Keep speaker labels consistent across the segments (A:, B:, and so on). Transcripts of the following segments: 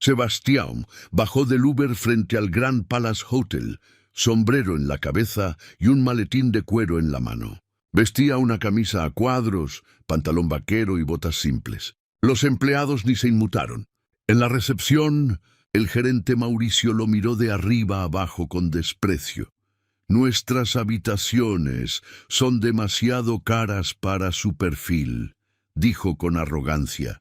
A: Sebastián bajó del Uber frente al Grand Palace Hotel, sombrero en la cabeza y un maletín de cuero en la mano. Vestía una camisa a cuadros, pantalón vaquero y botas simples. Los empleados ni se inmutaron. En la recepción, el gerente Mauricio lo miró de arriba abajo con desprecio. «Nuestras habitaciones son demasiado caras para su perfil», dijo con arrogancia.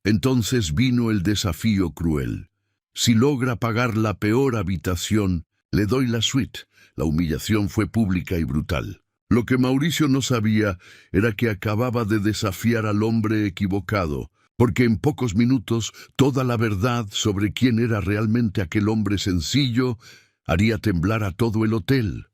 A: Entonces vino el desafío cruel. «Si logra pagar la peor habitación, le doy la suite». La humillación fue pública y brutal. Lo que Mauricio no sabía era que acababa de desafiar al hombre equivocado, porque en pocos minutos toda la verdad sobre quién era realmente aquel hombre sencillo haría temblar a todo el hotel.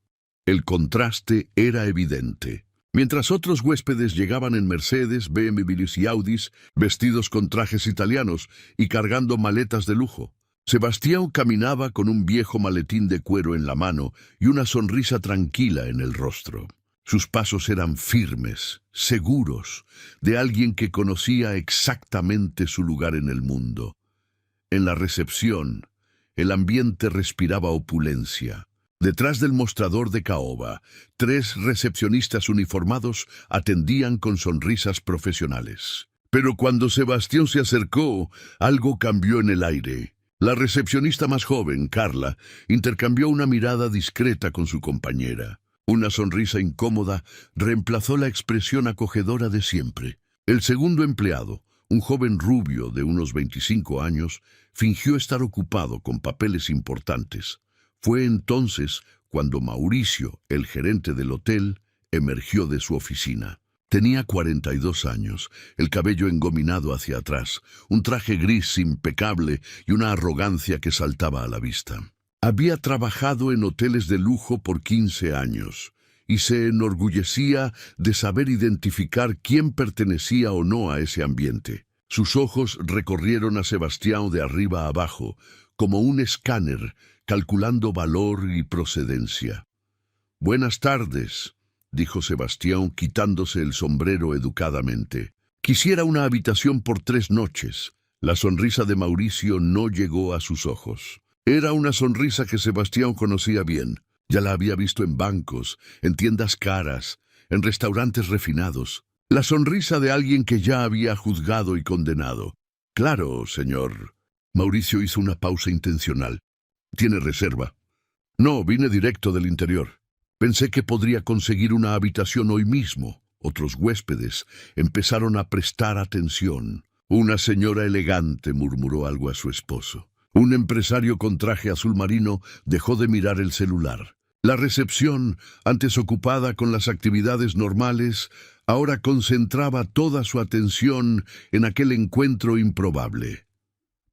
A: El contraste era evidente. Mientras otros huéspedes llegaban en Mercedes, BMWs y Audis, vestidos con trajes italianos y cargando maletas de lujo, Sebastián caminaba con un viejo maletín de cuero en la mano y una sonrisa tranquila en el rostro. Sus pasos eran firmes, seguros, de alguien que conocía exactamente su lugar en el mundo. En la recepción, el ambiente respiraba opulencia. Detrás del mostrador de caoba, 3 recepcionistas uniformados atendían con sonrisas profesionales. Pero cuando Sebastián se acercó, algo cambió en el aire. La recepcionista más joven, Carla, intercambió una mirada discreta con su compañera. Una sonrisa incómoda reemplazó la expresión acogedora de siempre. El segundo empleado, un joven rubio de unos 25 años, fingió estar ocupado con papeles importantes. Fue entonces cuando Mauricio, el gerente del hotel, emergió de su oficina. Tenía 42 años, el cabello engominado hacia atrás, un traje gris impecable y una arrogancia que saltaba a la vista. Había trabajado en hoteles de lujo por 15 años y se enorgullecía de saber identificar quién pertenecía o no a ese ambiente. Sus ojos recorrieron a Sebastián de arriba a abajo, como un escáner, calculando valor y procedencia. «Buenas tardes», dijo Sebastián, quitándose el sombrero educadamente. «Quisiera una habitación por 3 noches». La sonrisa de Mauricio no llegó a sus ojos. Era una sonrisa que Sebastián conocía bien. Ya la había visto en bancos, en tiendas caras, en restaurantes refinados. La sonrisa de alguien que ya había juzgado y condenado. «Claro, señor». Mauricio hizo una pausa intencional. «¿Tiene reserva?» «No, vine directo del interior. Pensé que podría conseguir una habitación hoy mismo». Otros huéspedes empezaron a prestar atención. «Una señora elegante», murmuró algo a su esposo. Un empresario con traje azul marino dejó de mirar el celular. La recepción, antes ocupada con las actividades normales, ahora concentraba toda su atención en aquel encuentro improbable.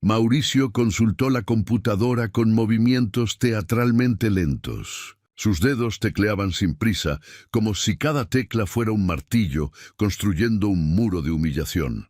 A: Mauricio consultó la computadora con movimientos teatralmente lentos. Sus dedos tecleaban sin prisa, como si cada tecla fuera un martillo, construyendo un muro de humillación.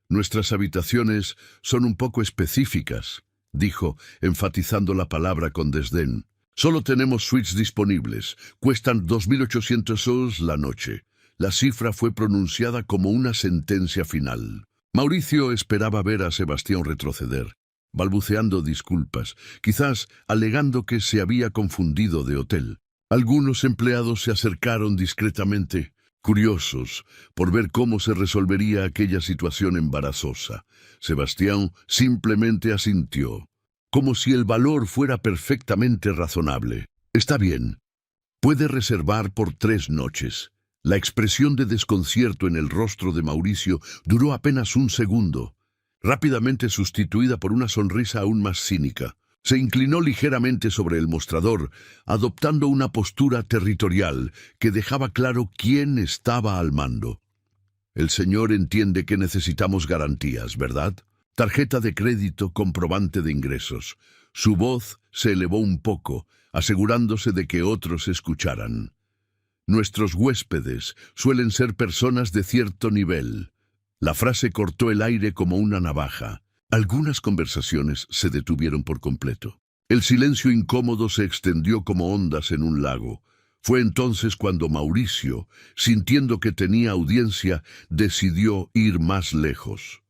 A: «Nuestras habitaciones son un poco específicas», dijo, enfatizando la palabra con desdén. «Solo tenemos suites disponibles. Cuestan 2.800 euros la noche». La cifra fue pronunciada como una sentencia final. Mauricio esperaba ver a Sebastián retroceder, balbuceando disculpas, quizás alegando que se había confundido de hotel. Algunos empleados se acercaron discretamente, curiosos por ver cómo se resolvería aquella situación embarazosa. Sebastián simplemente asintió, como si el valor fuera perfectamente razonable. «Está bien. Puede reservar por 3 noches». La expresión de desconcierto en el rostro de Mauricio duró apenas un segundo, rápidamente sustituida por una sonrisa aún más cínica. Se inclinó ligeramente sobre el mostrador, adoptando una postura territorial que dejaba claro quién estaba al mando. «El señor entiende que necesitamos garantías, ¿verdad? Tarjeta de crédito, comprobante de ingresos». Su voz se elevó un poco, asegurándose de que otros escucharan. «Nuestros huéspedes suelen ser personas de cierto nivel». La frase cortó el aire como una navaja. Algunas conversaciones se detuvieron por completo. El silencio incómodo se extendió como ondas en un lago. Fue entonces cuando Mauricio, sintiendo que tenía audiencia, decidió ir más lejos.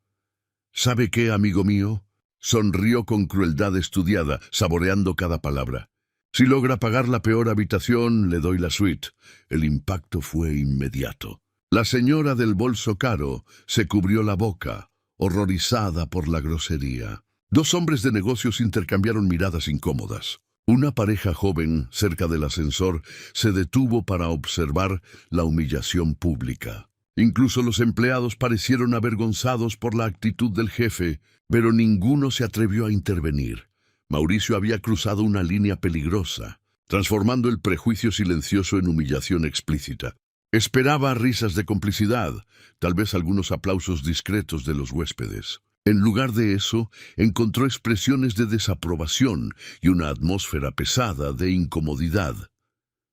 A: «¿Sabe qué, amigo mío? Sonrió con crueldad estudiada, saboreando cada palabra. Si logra pagar la peor habitación, le doy la suite. El impacto fue inmediato. La señora del bolso caro se cubrió la boca, horrorizada por la grosería. Dos hombres de negocios intercambiaron miradas incómodas. Una pareja joven, cerca del ascensor, se detuvo para observar la humillación pública. Incluso los empleados parecieron avergonzados por la actitud del jefe, pero ninguno se atrevió a intervenir. Mauricio había cruzado una línea peligrosa, transformando el prejuicio silencioso en humillación explícita. Esperaba risas de complicidad, tal vez algunos aplausos discretos de los huéspedes. En lugar de eso, encontró expresiones de desaprobación y una atmósfera pesada de incomodidad.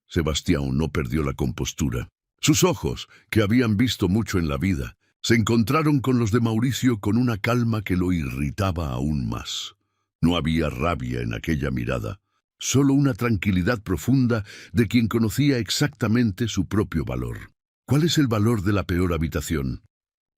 A: Sebastián no perdió la compostura. Sus ojos, que habían visto mucho en la vida, se encontraron con los de Mauricio con una calma que lo irritaba aún más. No había rabia en aquella mirada, solo una tranquilidad profunda de quien conocía exactamente su propio valor. ¿Cuál es el valor de la peor habitación?,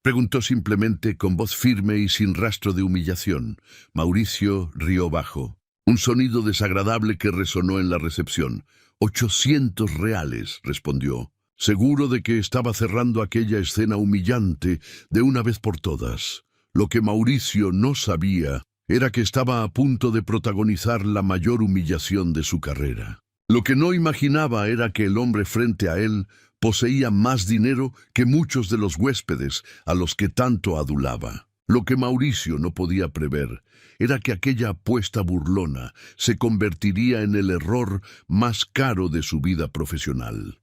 A: preguntó simplemente con voz firme y sin rastro de humillación. Mauricio rió bajo, un sonido desagradable que resonó en la recepción. 800 reales, respondió, seguro de que estaba cerrando aquella escena humillante de una vez por todas. Lo que Mauricio no sabía era que estaba a punto de protagonizar la mayor humillación de su carrera. Lo que no imaginaba era que el hombre frente a él poseía más dinero que muchos de los huéspedes a los que tanto adulaba. Lo que Mauricio no podía prever era que aquella apuesta burlona se convertiría en el error más caro de su vida profesional.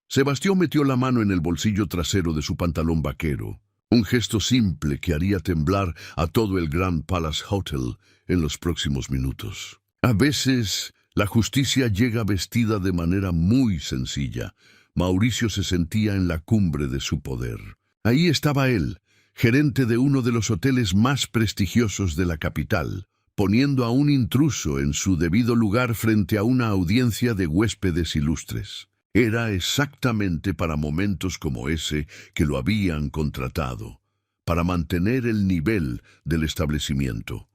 A: Sebastián metió la mano en el bolsillo trasero de su pantalón vaquero, un gesto simple que haría temblar a todo el Grand Palace Hotel en los próximos minutos. A veces, la justicia llega vestida de manera muy sencilla. Mauricio se sentía en la cumbre de su poder. Ahí estaba él, gerente de uno de los hoteles más prestigiosos de la capital, poniendo a un intruso en su debido lugar frente a una audiencia de huéspedes ilustres. Era exactamente para momentos como ese que lo habían contratado, para mantener el nivel del establecimiento.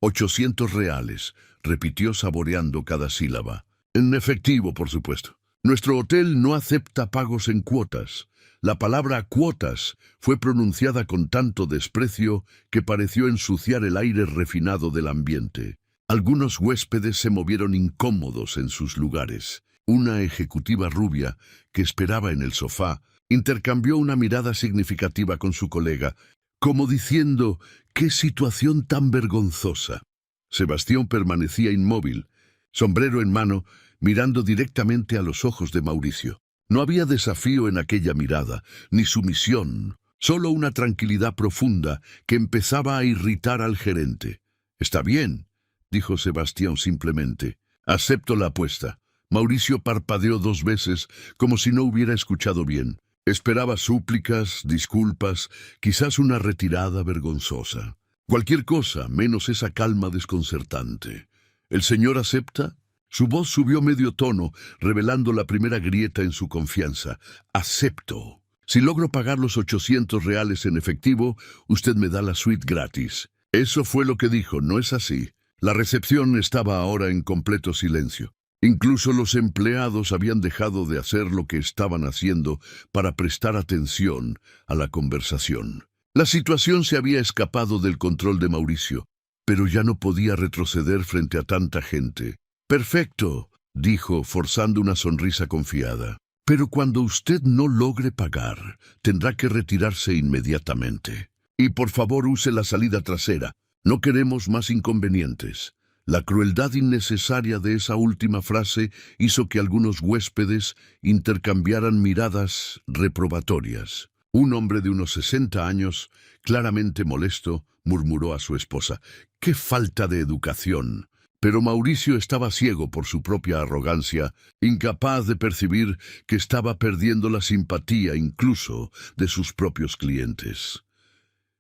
A: 800 reales, repitió saboreando cada sílaba. En efectivo, por supuesto. Nuestro hotel no acepta pagos en cuotas. La palabra cuotas fue pronunciada con tanto desprecio que pareció ensuciar el aire refinado del ambiente. Algunos huéspedes se movieron incómodos en sus lugares. Una ejecutiva rubia, que esperaba en el sofá, intercambió una mirada significativa con su colega, como diciendo, ¡qué situación tan vergonzosa! Sebastián permanecía inmóvil, sombrero en mano, mirando directamente a los ojos de Mauricio. No había desafío en aquella mirada, ni sumisión, solo una tranquilidad profunda que empezaba a irritar al gerente. «Está bien», dijo Sebastián simplemente. «Acepto la apuesta». Mauricio parpadeó 2 veces, como si no hubiera escuchado bien. Esperaba súplicas, disculpas, quizás una retirada vergonzosa. Cualquier cosa, menos esa calma desconcertante. ¿El señor acepta? Su voz subió medio tono, revelando la primera grieta en su confianza. «Acepto. Si logro pagar los 800 reales en efectivo, usted me da la suite gratis». Eso fue lo que dijo, ¿no es así? La recepción estaba ahora en completo silencio. Incluso los empleados habían dejado de hacer lo que estaban haciendo para prestar atención a la conversación. La situación se había escapado del control de Mauricio, pero ya no podía retroceder frente a tanta gente. «Perfecto», dijo, forzando una sonrisa confiada. «Pero cuando usted no logre pagar, tendrá que retirarse inmediatamente. Y por favor use la salida trasera. No queremos más inconvenientes». La crueldad innecesaria de esa última frase hizo que algunos huéspedes intercambiaran miradas reprobatorias. Un hombre de unos 60 años, claramente molesto, murmuró a su esposa: «¡Qué falta de educación!». Pero Mauricio estaba ciego por su propia arrogancia, incapaz de percibir que estaba perdiendo la simpatía incluso de sus propios clientes.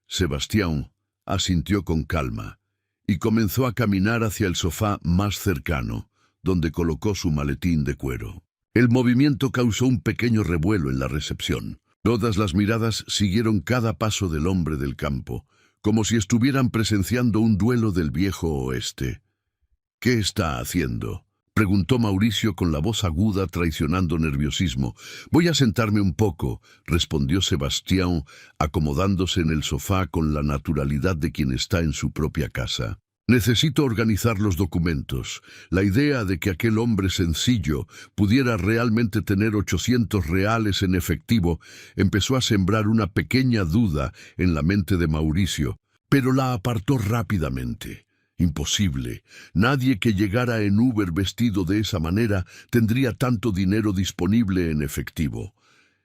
A: Sebastián asintió con calma y comenzó a caminar hacia el sofá más cercano, donde colocó su maletín de cuero. El movimiento causó un pequeño revuelo en la recepción. Todas las miradas siguieron cada paso del hombre del campo, como si estuvieran presenciando un duelo del viejo oeste. «¿Qué está haciendo?», preguntó Mauricio con la voz aguda traicionando nerviosismo. «Voy a sentarme un poco», respondió Sebastián, acomodándose en el sofá con la naturalidad de quien está en su propia casa. «Necesito organizar los documentos. La idea de que aquel hombre sencillo pudiera realmente tener 800 reales en efectivo empezó a sembrar una pequeña duda en la mente de Mauricio, pero la apartó rápidamente. Imposible. Nadie que llegara en Uber vestido de esa manera tendría tanto dinero disponible en efectivo.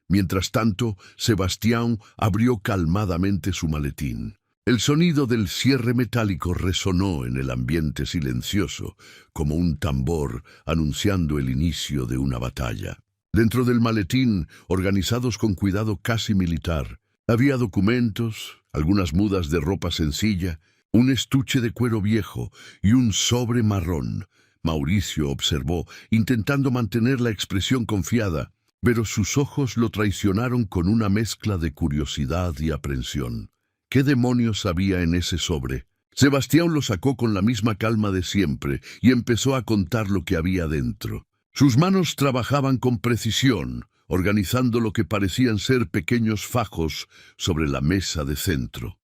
A: Mientras tanto, Sebastián abrió calmadamente su maletín. El sonido del cierre metálico resonó en el ambiente silencioso, como un tambor anunciando el inicio de una batalla. Dentro del maletín, organizados con cuidado casi militar, había documentos, algunas mudas de ropa sencilla, un estuche de cuero viejo y un sobre marrón. Mauricio observó, intentando mantener la expresión confiada, pero sus ojos lo traicionaron con una mezcla de curiosidad y aprensión. ¿Qué demonios había en ese sobre? Sebastián lo sacó con la misma calma de siempre y empezó a contar lo que había dentro. Sus manos trabajaban con precisión, organizando lo que parecían ser pequeños fajos sobre la mesa de centro.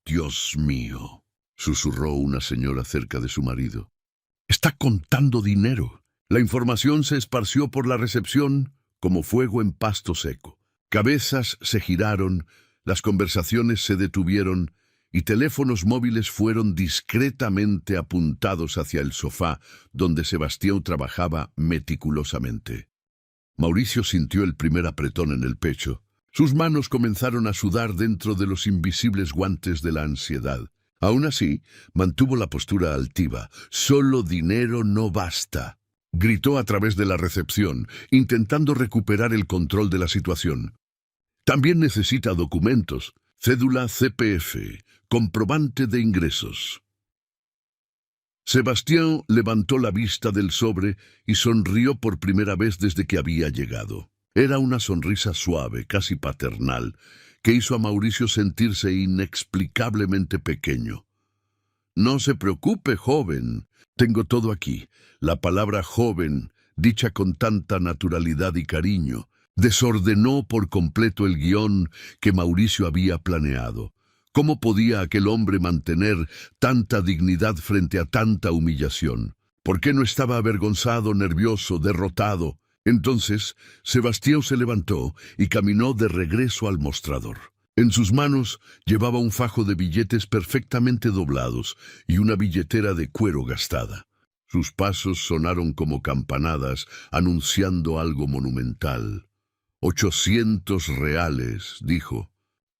A: «Dios mío», susurró una señora cerca de su marido. «Está contando dinero». La información se esparció por la recepción como fuego en pasto seco. Cabezas se giraron, las conversaciones se detuvieron y teléfonos móviles fueron discretamente apuntados hacia el sofá donde Sebastián trabajaba meticulosamente. Mauricio sintió el primer apretón en el pecho. Sus manos comenzaron a sudar dentro de los invisibles guantes de la ansiedad. Aún así, mantuvo la postura altiva. «Solo dinero no basta», gritó a través de la recepción, intentando recuperar el control de la situación. «También necesita documentos, cédula CPF, comprobante de ingresos». Sebastián levantó la vista del sobre y sonrió por primera vez desde que había llegado. Era una sonrisa suave, casi paternal, que hizo a Mauricio sentirse inexplicablemente pequeño. «No se preocupe, joven. Tengo todo aquí». La palabra joven, dicha con tanta naturalidad y cariño, desordenó por completo el guión que Mauricio había planeado. ¿Cómo podía aquel hombre mantener tanta dignidad frente a tanta humillación? ¿Por qué no estaba avergonzado, nervioso, derrotado? Entonces, Sebastián se levantó y caminó de regreso al mostrador. En sus manos llevaba un fajo de billetes perfectamente doblados y una billetera de cuero gastada. Sus pasos sonaron como campanadas, anunciando algo monumental. 800 reales, dijo,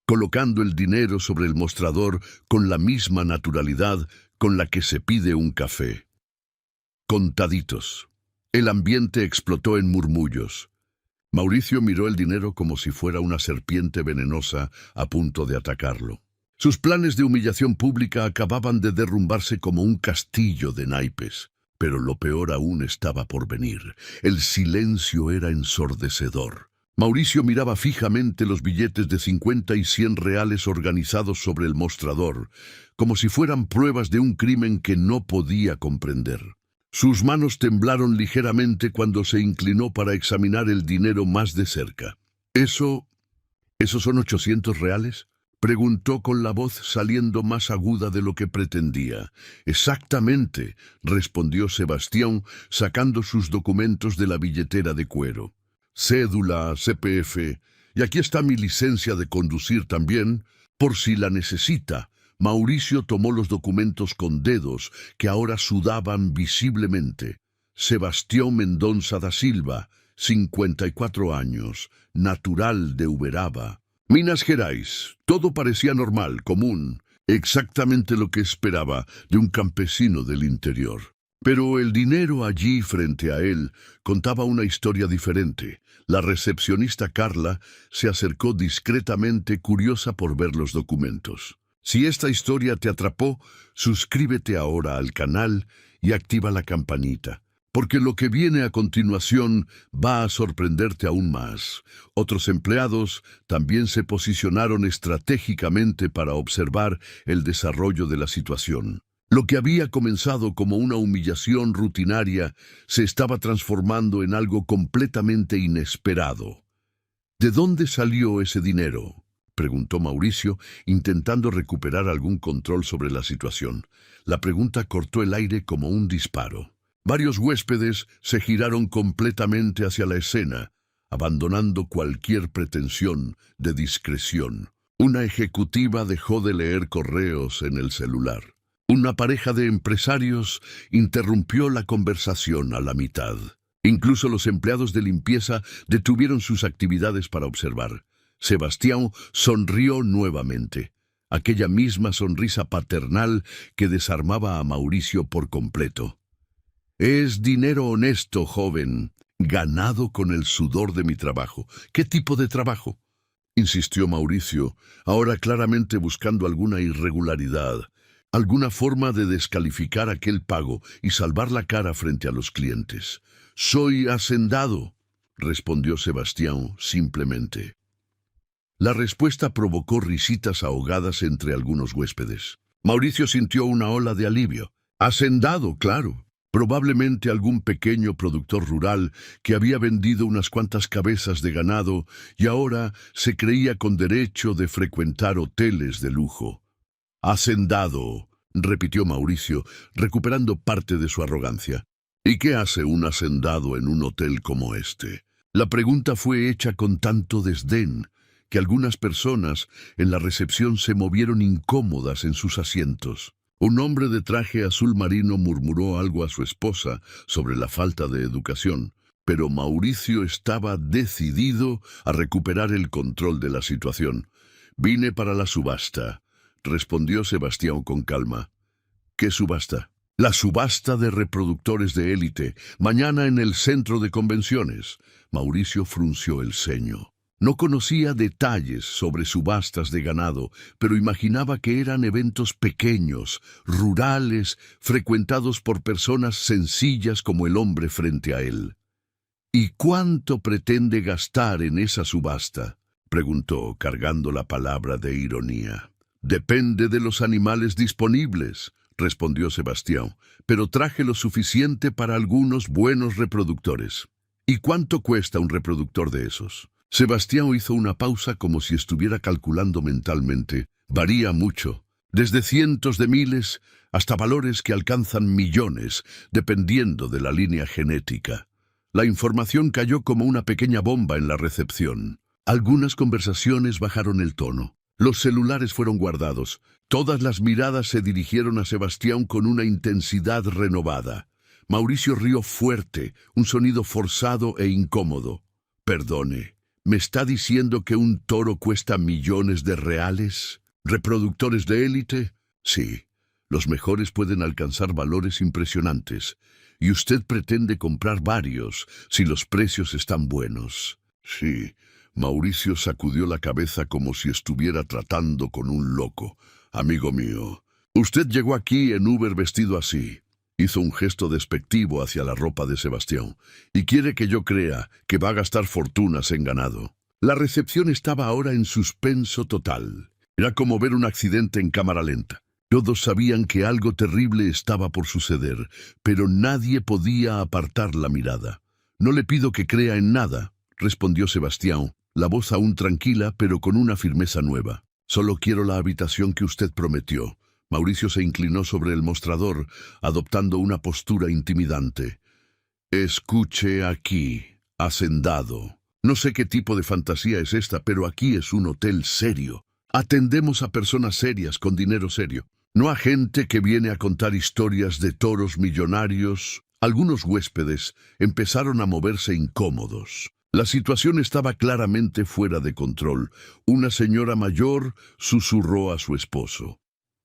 A: colocando el dinero sobre el mostrador con la misma naturalidad con la que se pide un café. Contaditos. El ambiente explotó en murmullos. Mauricio miró el dinero como si fuera una serpiente venenosa a punto de atacarlo. Sus planes de humillación pública acababan de derrumbarse como un castillo de naipes. Pero lo peor aún estaba por venir. El silencio era ensordecedor. Mauricio miraba fijamente los billetes de 50 y 100 reales organizados sobre el mostrador, como si fueran pruebas de un crimen que no podía comprender. Sus manos temblaron ligeramente cuando se inclinó para examinar el dinero más de cerca. ¿Esos son 800 reales? Preguntó con la voz saliendo más aguda de lo que pretendía. «Exactamente», respondió Sebastián, sacando sus documentos de la billetera de cuero. «Cédula, CPF, y aquí está mi licencia de conducir también, por si la necesita». Mauricio tomó los documentos con dedos que ahora sudaban visiblemente. Sebastián Mendonça da Silva, 54 años, natural de Uberaba. Minas Gerais. Todo parecía normal, común, exactamente lo que esperaba de un campesino del interior. Pero el dinero allí frente a él contaba una historia diferente. La recepcionista Carla se acercó discretamente, curiosa por ver los documentos. Si esta historia te atrapó, suscríbete ahora al canal y activa la campanita. porque lo que viene a continuación va a sorprenderte aún más. Otros empleados también se posicionaron estratégicamente para observar el desarrollo de la situación. Lo que había comenzado como una humillación rutinaria se estaba transformando en algo completamente inesperado. ¿De dónde salió ese dinero?, preguntó Mauricio, intentando recuperar algún control sobre la situación. La pregunta cortó el aire como un disparo. Varios huéspedes se giraron completamente hacia la escena, abandonando cualquier pretensión de discreción. Una ejecutiva dejó de leer correos en el celular. Una pareja de empresarios interrumpió la conversación a la mitad. Incluso los empleados de limpieza detuvieron sus actividades para observar. Sebastián sonrió nuevamente, aquella misma sonrisa paternal que desarmaba a Mauricio por completo. «Es dinero honesto, joven, ganado con el sudor de mi trabajo». «¿Qué tipo de trabajo?», insistió Mauricio, ahora claramente buscando alguna irregularidad, alguna forma de descalificar aquel pago y salvar la cara frente a los clientes. «Soy hacendado», respondió Sebastián simplemente. La respuesta provocó risitas ahogadas entre algunos huéspedes. Mauricio sintió una ola de alivio. «Hacendado, claro. Probablemente algún pequeño productor rural que había vendido unas cuantas cabezas de ganado y ahora se creía con derecho de frecuentar hoteles de lujo». «Hacendado», repitió Mauricio, recuperando parte de su arrogancia. «¿Y qué hace un hacendado en un hotel como este?». La pregunta fue hecha con tanto desdén que algunas personas en la recepción se movieron incómodas en sus asientos. Un hombre de traje azul marino murmuró algo a su esposa sobre la falta de educación, pero Mauricio estaba decidido a recuperar el control de la situación. «Vine para la subasta», respondió Sebastián con calma. «¿Qué subasta?». «La subasta de reproductores de élite, mañana en el centro de convenciones». Mauricio frunció el ceño. No conocía detalles sobre subastas de ganado, pero imaginaba que eran eventos pequeños, rurales, frecuentados por personas sencillas como el hombre frente a él. «¿Y cuánto pretende gastar en esa subasta?», preguntó, cargando la palabra de ironía. «Depende de los animales disponibles», respondió Sebastián, «pero traje lo suficiente para algunos buenos reproductores». «¿Y cuánto cuesta un reproductor de esos?». Sebastián hizo una pausa como si estuviera calculando mentalmente. «Varía mucho, desde cientos de miles hasta valores que alcanzan millones, dependiendo de la línea genética». La información cayó como una pequeña bomba en la recepción. Algunas conversaciones bajaron el tono. Los celulares fueron guardados. Todas las miradas se dirigieron a Sebastián con una intensidad renovada. Mauricio rió fuerte, un sonido forzado e incómodo. «Perdone, ¿me está diciendo que un toro cuesta millones de reales? ¿Reproductores de élite?». «Sí, los mejores pueden alcanzar valores impresionantes, y usted pretende comprar varios si los precios están buenos». «Sí». Mauricio sacudió la cabeza como si estuviera tratando con un loco. «Amigo mío, usted llegó aquí en Uber vestido así». Hizo un gesto despectivo hacia la ropa de Sebastián. «Y quiere que yo crea que va a gastar fortunas en ganado». La recepción estaba ahora en suspenso total. Era como ver un accidente en cámara lenta. Todos sabían que algo terrible estaba por suceder, pero nadie podía apartar la mirada. «No le pido que crea en nada», respondió Sebastián, la voz aún tranquila pero con una firmeza nueva. «Solo quiero la habitación que usted prometió». Mauricio se inclinó sobre el mostrador, adoptando una postura intimidante. «Escuche aquí, hacendado. No sé qué tipo de fantasía es esta, pero aquí es un hotel serio. Atendemos a personas serias con dinero serio, no a gente que viene a contar historias de toros millonarios». Algunos huéspedes empezaron a moverse incómodos. La situación estaba claramente fuera de control. Una señora mayor susurró a su esposo: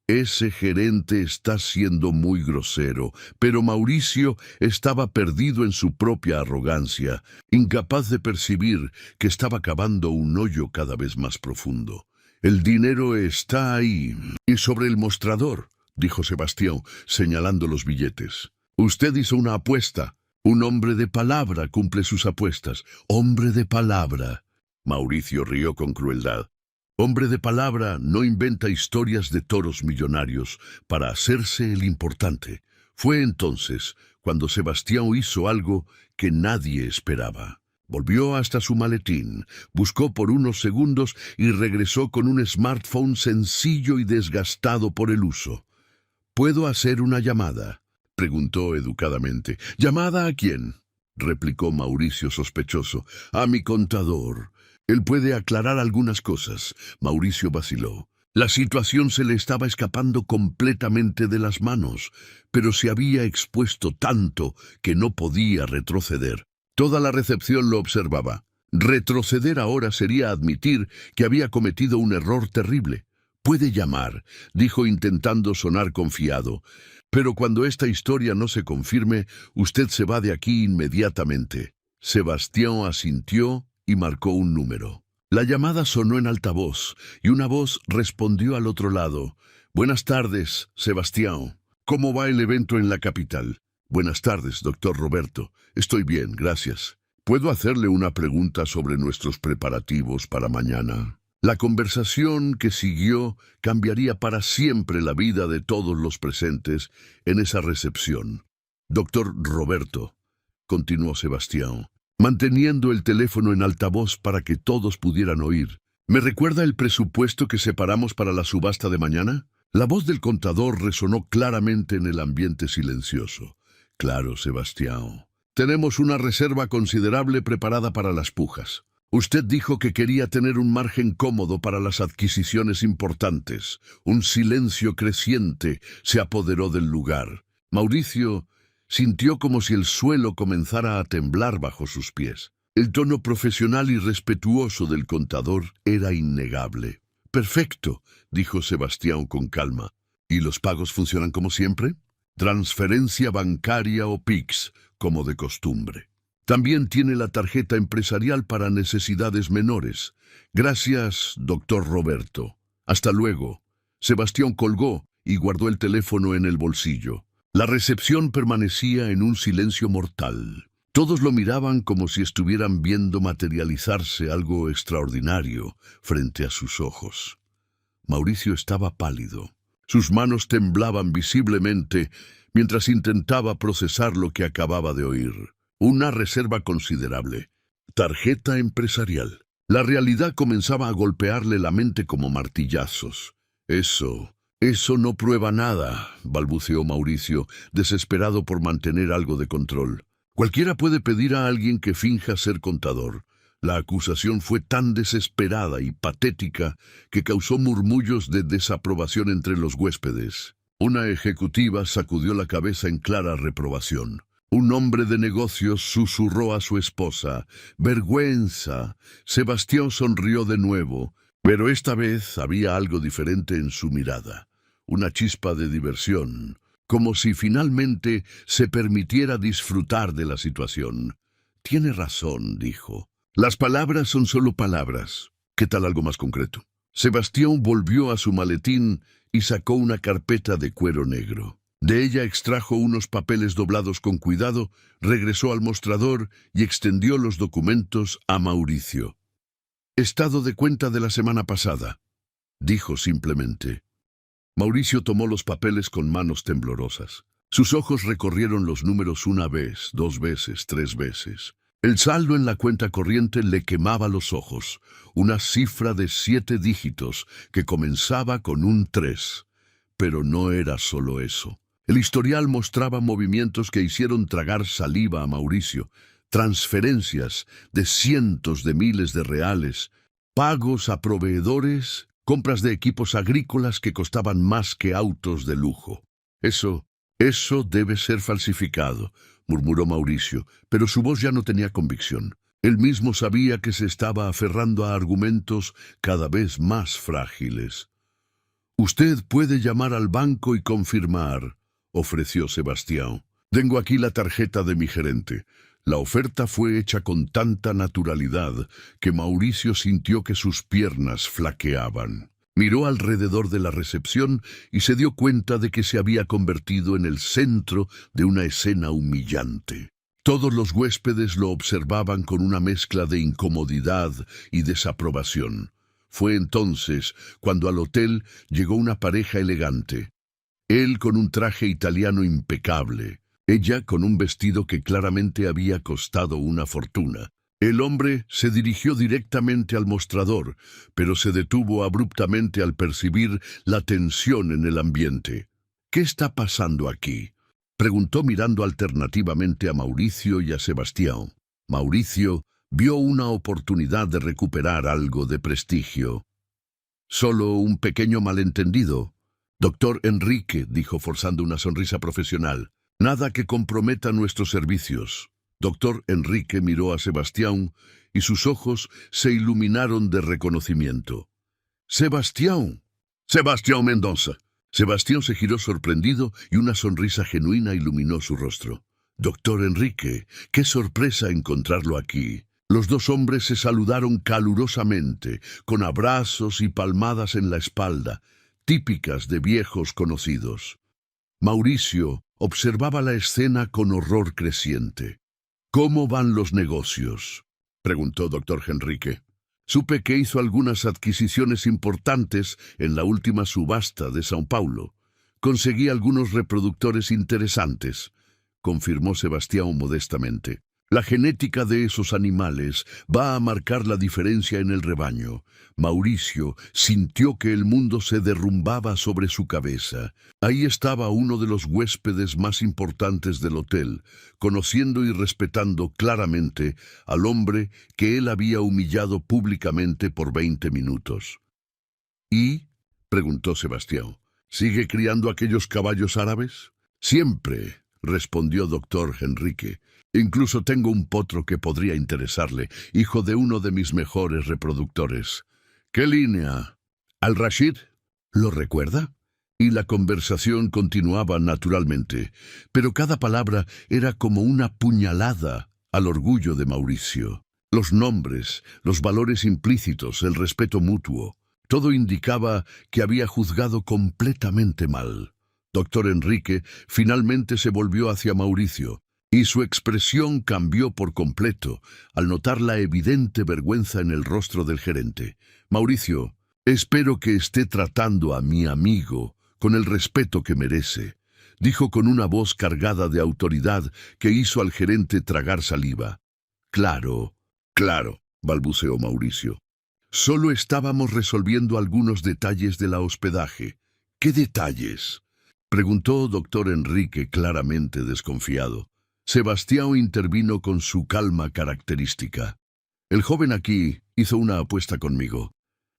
A: «Ese gerente está siendo muy grosero», pero Mauricio estaba perdido en su propia arrogancia, incapaz de percibir que estaba cavando un hoyo cada vez más profundo. «El dinero está ahí, y sobre el mostrador», dijo Sebastián, señalando los billetes. «Usted hizo una apuesta. Un hombre de palabra cumple sus apuestas. Hombre de palabra. Mauricio rió con crueldad. Hombre de palabra no inventa historias de toros millonarios para hacerse el importante. Fue entonces cuando Sebastián hizo algo que nadie esperaba. Volvió hasta su maletín, buscó por unos segundos y regresó con un smartphone sencillo y desgastado por el uso. ¿Puedo hacer una llamada?, preguntó educadamente. ¿Llamada a quién?, replicó Mauricio sospechoso. A mi contador. Él puede aclarar algunas cosas. Mauricio vaciló. La situación se le estaba escapando completamente de las manos, pero se había expuesto tanto que no podía retroceder. Toda la recepción lo observaba. Retroceder ahora sería admitir que había cometido un error terrible. «Puede llamar», dijo intentando sonar confiado. «Pero cuando esta historia no se confirme, usted se va de aquí inmediatamente». Sebastián asintió y marcó un número. La llamada sonó en altavoz y una voz respondió al otro lado. «Buenas tardes, Sebastián. ¿Cómo va el evento en la capital?» «Buenas tardes, doctor Roberto. Estoy bien, gracias. ¿Puedo hacerle una pregunta sobre nuestros preparativos para mañana?» La conversación que siguió cambiaría para siempre la vida de todos los presentes en esa recepción. «Doctor Roberto», continuó Sebastián, manteniendo el teléfono en altavoz para que todos pudieran oír. «¿Me recuerda el presupuesto que separamos para la subasta de mañana?» La voz del contador resonó claramente en el ambiente silencioso. «Claro, Sebastián. Tenemos una reserva considerable preparada para las pujas. Usted dijo que quería tener un margen cómodo para las adquisiciones importantes». Un silencio creciente se apoderó del lugar. Mauricio sintió como si el suelo comenzara a temblar bajo sus pies. El tono profesional y respetuoso del contador era innegable. «Perfecto», dijo Sebastián con calma. «¿Y los pagos funcionan como siempre?» «Transferencia bancaria o PIX, como de costumbre. También tiene la tarjeta empresarial para necesidades menores. Gracias, doctor Roberto. Hasta luego». Sebastián colgó y guardó el teléfono en el bolsillo. La recepción permanecía en un silencio mortal. Todos lo miraban como si estuvieran viendo materializarse algo extraordinario frente a sus ojos. Mauricio estaba pálido. Sus manos temblaban visiblemente mientras intentaba procesar lo que acababa de oír. Una reserva considerable. Tarjeta empresarial. La realidad comenzaba a golpearle la mente como martillazos. Eso no prueba nada», balbuceó Mauricio, desesperado por mantener algo de control. «Cualquiera puede pedir a alguien que finja ser contador». La acusación fue tan desesperada y patética que causó murmullos de desaprobación entre los huéspedes. Una ejecutiva sacudió la cabeza en clara reprobación. Un hombre de negocios susurró a su esposa: «¡Vergüenza!». Sebastián sonrió de nuevo, pero esta vez había algo diferente en su mirada. Una chispa de diversión, como si finalmente se permitiera disfrutar de la situación. «Tiene razón», dijo. «Las palabras son solo palabras. ¿Qué tal algo más concreto?». Sebastián volvió a su maletín y sacó una carpeta de cuero negro. De ella extrajo unos papeles doblados con cuidado, regresó al mostrador y extendió los documentos a Mauricio. «Estado de cuenta de la semana pasada», dijo simplemente. Mauricio tomó los papeles con manos temblorosas. Sus ojos recorrieron los números una vez, 2 veces, 3 veces. El saldo en la cuenta corriente le quemaba los ojos, una cifra de 7 dígitos que comenzaba con un 3. Pero no era solo eso. El historial mostraba movimientos que hicieron tragar saliva a Mauricio, transferencias de cientos de miles de reales, pagos a proveedores, compras de equipos agrícolas que costaban más que autos de lujo. Eso debe ser falsificado», murmuró Mauricio, pero su voz ya no tenía convicción. Él mismo sabía que se estaba aferrando a argumentos cada vez más frágiles. «Usted puede llamar al banco y confirmar», ofreció Sebastián. «Tengo aquí la tarjeta de mi gerente». La oferta fue hecha con tanta naturalidad que Mauricio sintió que sus piernas flaqueaban. Miró alrededor de la recepción y se dio cuenta de que se había convertido en el centro de una escena humillante. Todos los huéspedes lo observaban con una mezcla de incomodidad y desaprobación. Fue entonces cuando al hotel llegó una pareja elegante. Él con un traje italiano impecable, ella con un vestido que claramente había costado una fortuna. El hombre se dirigió directamente al mostrador, pero se detuvo abruptamente al percibir la tensión en el ambiente. ¿Qué está pasando aquí?, preguntó mirando alternativamente a Mauricio y a Sebastián. Mauricio vio una oportunidad de recuperar algo de prestigio. «Solo un pequeño malentendido. Doctor Enrique», dijo forzando una sonrisa profesional. «Nada que comprometa nuestros servicios». Doctor Enrique miró a Sebastián y sus ojos se iluminaron de reconocimiento. «¡Sebastián! ¡Sebastián Mendoza!». Sebastián se giró sorprendido y una sonrisa genuina iluminó su rostro. «Doctor Enrique, qué sorpresa encontrarlo aquí». Los dos hombres se saludaron calurosamente, con abrazos y palmadas en la espalda, típicas de viejos conocidos. Mauricio observaba la escena con horror creciente. «¿Cómo van los negocios?», preguntó doctor Enrique. «Supe que hizo algunas adquisiciones importantes en la última subasta de São Paulo. Conseguí algunos reproductores interesantes», confirmó Sebastián modestamente. «La genética de esos animales va a marcar la diferencia en el rebaño». Mauricio sintió que el mundo se derrumbaba sobre su cabeza. Ahí estaba uno de los huéspedes más importantes del hotel, conociendo y respetando claramente al hombre que él había humillado públicamente por 20 minutos. «¿Y?», preguntó Sebastián. «¿Sigue criando aquellos caballos árabes?». «Siempre», respondió doctor Enrique. «Incluso tengo un potro que podría interesarle, hijo de uno de mis mejores reproductores». «¿Qué línea?». «Al-Rashid». «¿Lo recuerda?». Y la conversación continuaba naturalmente, pero cada palabra era como una puñalada al orgullo de Mauricio. Los nombres, los valores implícitos, el respeto mutuo, todo indicaba que había juzgado completamente mal. Doctor Enrique finalmente se volvió hacia Mauricio, y su expresión cambió por completo al notar la evidente vergüenza en el rostro del gerente. «Mauricio, espero que esté tratando a mi amigo con el respeto que merece», dijo con una voz cargada de autoridad que hizo al gerente tragar saliva. «Claro, claro», balbuceó Mauricio. «Solo estábamos resolviendo algunos detalles de la hospedaje». «¿Qué detalles?», preguntó doctor Enrique claramente desconfiado. Sebastián intervino con su calma característica. «El joven aquí hizo una apuesta conmigo.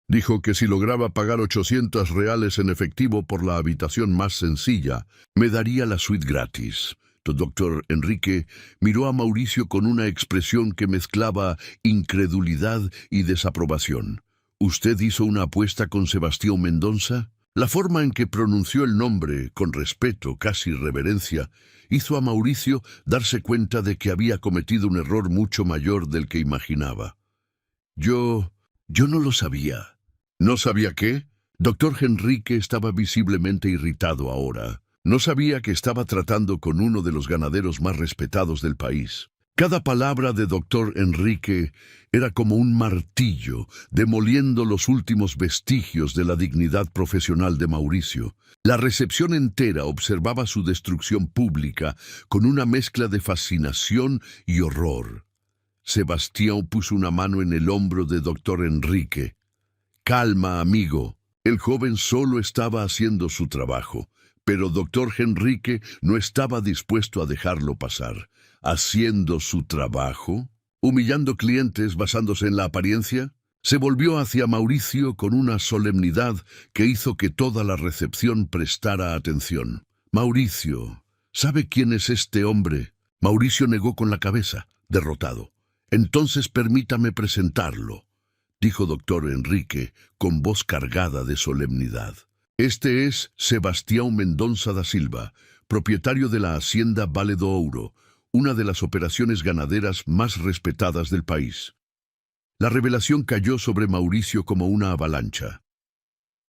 A: Dijo que si lograba pagar 800 reales en efectivo por la habitación más sencilla, me daría la suite gratis». Doctor Enrique miró a Mauricio con una expresión que mezclaba incredulidad y desaprobación. «¿Usted hizo una apuesta con Sebastián Mendoza?». La forma en que pronunció el nombre, con respeto, casi reverencia, hizo a Mauricio darse cuenta de que había cometido un error mucho mayor del que imaginaba. Yo no lo sabía». «¿No sabía qué?». Doctor Enrique estaba visiblemente irritado ahora. No sabía que estaba tratando con uno de los ganaderos más respetados del país. Cada palabra de doctor Enrique era como un martillo, demoliendo los últimos vestigios de la dignidad profesional de Mauricio. La recepción entera observaba su destrucción pública con una mezcla de fascinación y horror. Sebastián puso una mano en el hombro de doctor Enrique. «Calma, amigo». El joven solo estaba haciendo su trabajo, pero doctor Enrique no estaba dispuesto a dejarlo pasar. ¿Haciendo su trabajo? ¿Humillando clientes basándose en la apariencia? Se volvió hacia Mauricio con una solemnidad que hizo que toda la recepción prestara atención. «Mauricio, ¿sabe quién es este hombre?». Mauricio negó con la cabeza, derrotado. «Entonces permítame presentarlo», dijo doctor Enrique con voz cargada de solemnidad. «Este es Sebastián Mendoza da Silva, propietario de la hacienda Vale do Ouro, una de las operaciones ganaderas más respetadas del país». La revelación cayó sobre Mauricio como una avalancha.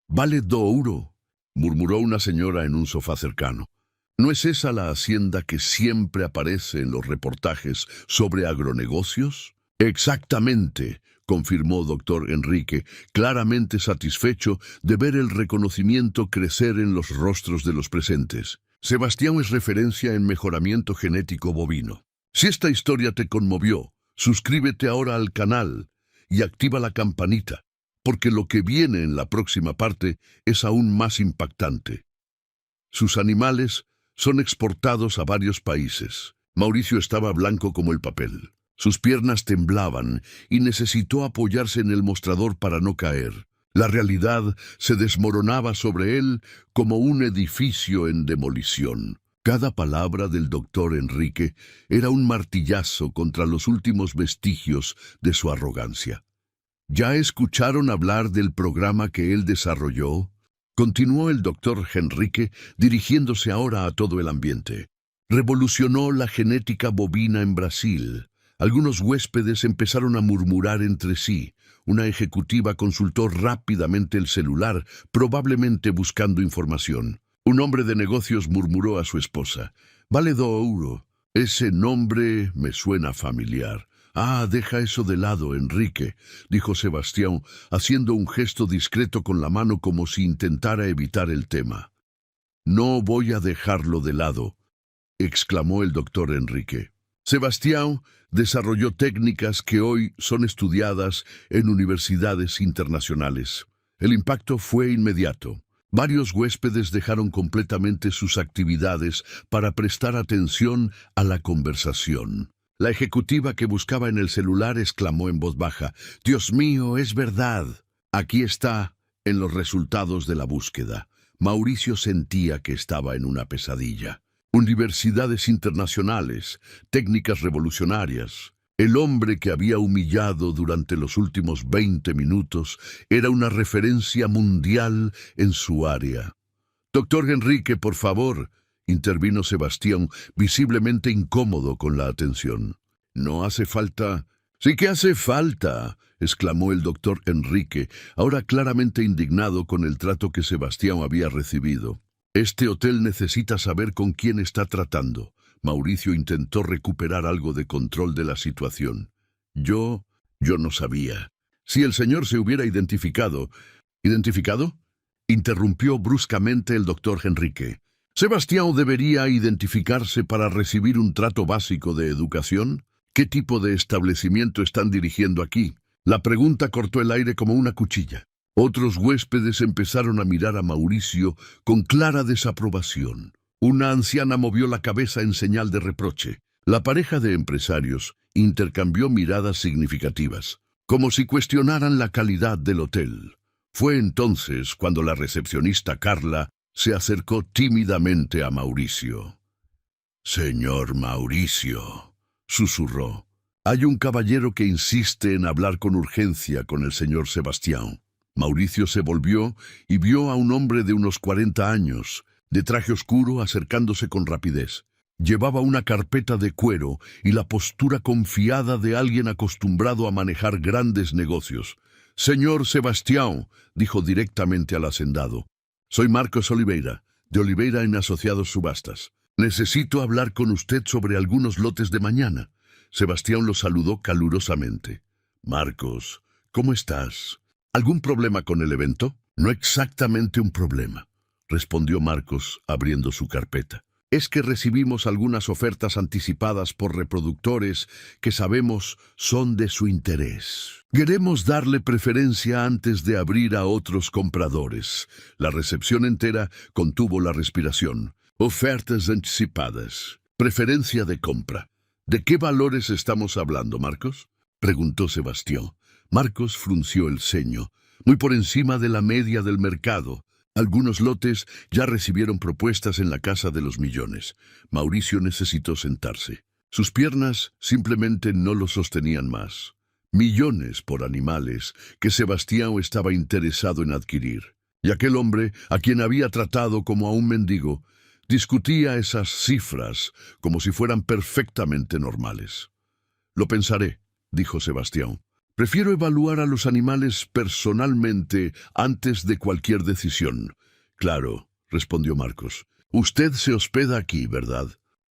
A: «Vale do Ouro», murmuró una señora en un sofá cercano. ¿No es esa la hacienda que siempre aparece en los reportajes sobre agronegocios? Exactamente, confirmó doctor Enrique, claramente satisfecho de ver el reconocimiento crecer en los rostros de los presentes. Sebastián es referencia en mejoramiento genético bovino. Si esta historia te conmovió, suscríbete ahora al canal y activa la campanita, porque lo que viene en la próxima parte es aún más impactante. Sus animales son exportados a varios países. Mauricio estaba blanco como el papel. Sus piernas temblaban y necesitó apoyarse en el mostrador para no caer. La realidad se desmoronaba sobre él como un edificio en demolición. Cada palabra del doctor Enrique era un martillazo contra los últimos vestigios de su arrogancia. ¿Ya escucharon hablar del programa que él desarrolló? Continuó el doctor Enrique, dirigiéndose ahora a todo el ambiente. Revolucionó la genética bovina en Brasil. Algunos huéspedes empezaron a murmurar entre sí. Una ejecutiva consultó rápidamente el celular, probablemente buscando información. Un hombre de negocios murmuró a su esposa: «Vale €2. Ese nombre me suena familiar». «Ah, deja eso de lado, Enrique», dijo Sebastián, haciendo un gesto discreto con la mano como si intentara evitar el tema. «No voy a dejarlo de lado», exclamó el doctor Enrique. Sebastián desarrolló técnicas que hoy son estudiadas en universidades internacionales. El impacto fue inmediato. Varios huéspedes dejaron completamente sus actividades para prestar atención a la conversación. La ejecutiva que buscaba en el celular exclamó en voz baja: «Dios mío, es verdad». Aquí está, en los resultados de la búsqueda. Mauricio sentía que estaba en una pesadilla. Universidades internacionales, técnicas revolucionarias. El hombre que había humillado durante los últimos 20 minutos era una referencia mundial en su área. «Doctor Enrique, por favor», intervino Sebastián, visiblemente incómodo con la atención. «No hace falta». «Sí que hace falta», exclamó el doctor Enrique, ahora claramente indignado con el trato que Sebastián había recibido. «Este hotel necesita saber con quién está tratando». Mauricio intentó recuperar algo de control de la situación. Yo no sabía. Si el señor se hubiera identificado... ¿Identificado?», interrumpió bruscamente el doctor Enrique. «¿Sebastián debería identificarse para recibir un trato básico de educación? ¿Qué tipo de establecimiento están dirigiendo aquí?». La pregunta cortó el aire como una cuchilla. Otros huéspedes empezaron a mirar a Mauricio con clara desaprobación. Una anciana movió la cabeza en señal de reproche. La pareja de empresarios intercambió miradas significativas, como si cuestionaran la calidad del hotel. Fue entonces cuando la recepcionista Carla se acercó tímidamente a Mauricio. «Señor Mauricio», susurró, «hay un caballero que insiste en hablar con urgencia con el señor Sebastián». Mauricio se volvió y vio a un hombre de unos 40 años, de traje oscuro, acercándose con rapidez. Llevaba una carpeta de cuero y la postura confiada de alguien acostumbrado a manejar grandes negocios. «Señor Sebastián», dijo directamente al hacendado, «soy Marcos Oliveira, de Oliveira en Asociados Subastas. Necesito hablar con usted sobre algunos lotes de mañana». Sebastián lo saludó calurosamente. «Marcos, ¿cómo estás? ¿Algún problema con el evento?» «No exactamente un problema», respondió Marcos, abriendo su carpeta. «Es que recibimos algunas ofertas anticipadas por reproductores que sabemos son de su interés. Queremos darle preferencia antes de abrir a otros compradores». La recepción entera contuvo la respiración. «Ofertas anticipadas. Preferencia de compra. ¿De qué valores estamos hablando, Marcos?», preguntó Sebastián. Marcos frunció el ceño. «Muy por encima de la media del mercado. Algunos lotes ya recibieron propuestas en la casa de los millones». Mauricio necesitó sentarse. Sus piernas simplemente no lo sostenían más. Millones por animales que Sebastián estaba interesado en adquirir. Y aquel hombre, a quien había tratado como a un mendigo, discutía esas cifras como si fueran perfectamente normales. «Lo pensaré», dijo Sebastián. «Prefiero evaluar a los animales personalmente antes de cualquier decisión». «Claro», respondió Marcos. Usted se hospeda aquí, ¿verdad?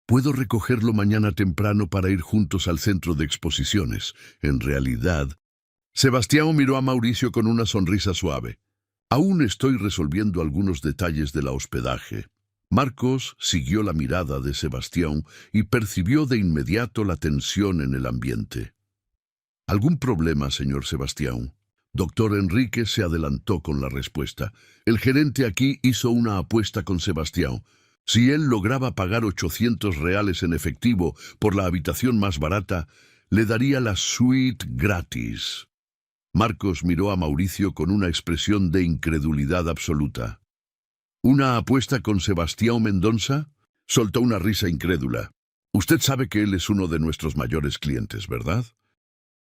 A: Puedo recogerlo mañana temprano para ir juntos al centro de exposiciones. En realidad, Sebastián miró a Mauricio con una sonrisa suave. Aún estoy resolviendo algunos detalles del hospedaje. Marcos siguió la mirada de Sebastián y percibió de inmediato la tensión en el ambiente. ¿Algún problema, señor Sebastián? Doctor Enrique se adelantó con la respuesta. El gerente aquí hizo una apuesta con Sebastián. Si él lograba pagar 800 reales en efectivo por la habitación más barata, le daría la suite gratis. Marcos miró a Mauricio con una expresión de incredulidad absoluta. ¿Una apuesta con Sebastián Mendonça? Soltó una risa incrédula. Usted sabe que él es uno de nuestros mayores clientes, ¿verdad?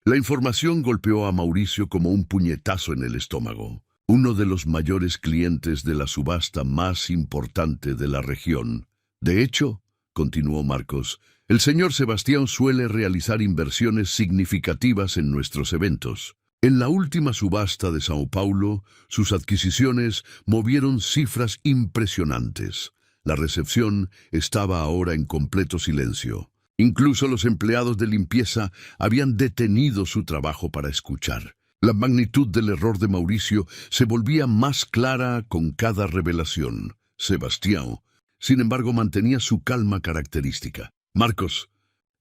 A: La información golpeó a Mauricio como un puñetazo en el estómago. Uno de los mayores clientes de la subasta más importante de la región. De hecho, continuó Marcos, el señor Sebastián suele realizar inversiones significativas en nuestros eventos. En la última subasta de Sao Paulo, sus adquisiciones movieron cifras impresionantes. La recepción estaba ahora en completo silencio. Incluso los empleados de limpieza habían detenido su trabajo para escuchar. La magnitud del error de Mauricio se volvía más clara con cada revelación. Sebastián, sin embargo, mantenía su calma característica. Marcos,